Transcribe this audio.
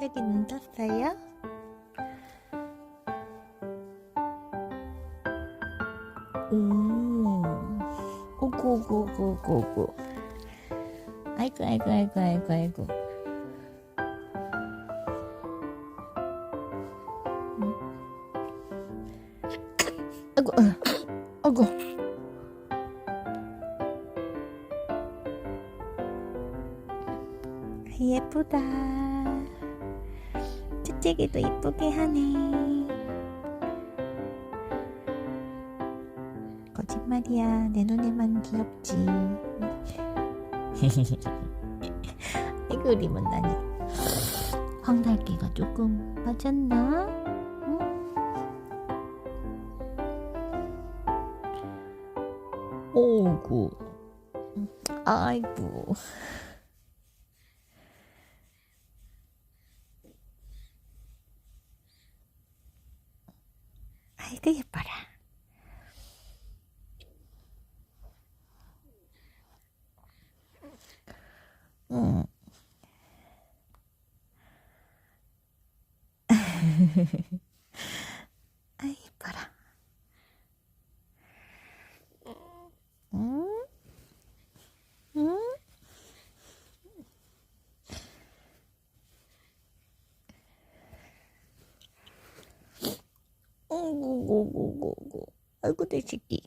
자기 눈 떴어요? 오, 오고. 아이고. 아이고. 예쁘다. 채찍이도 예쁘게 하네. 거짓말이야. 내 눈에만 귀엽지. 이 그림은 나니 황달기가 조금 빠졌나? 응? 오구. 아이고. 아이고 예뻐라. 응. 아이 예뻐라. 응? 응? 오구구구구구. 아이고 내 새끼.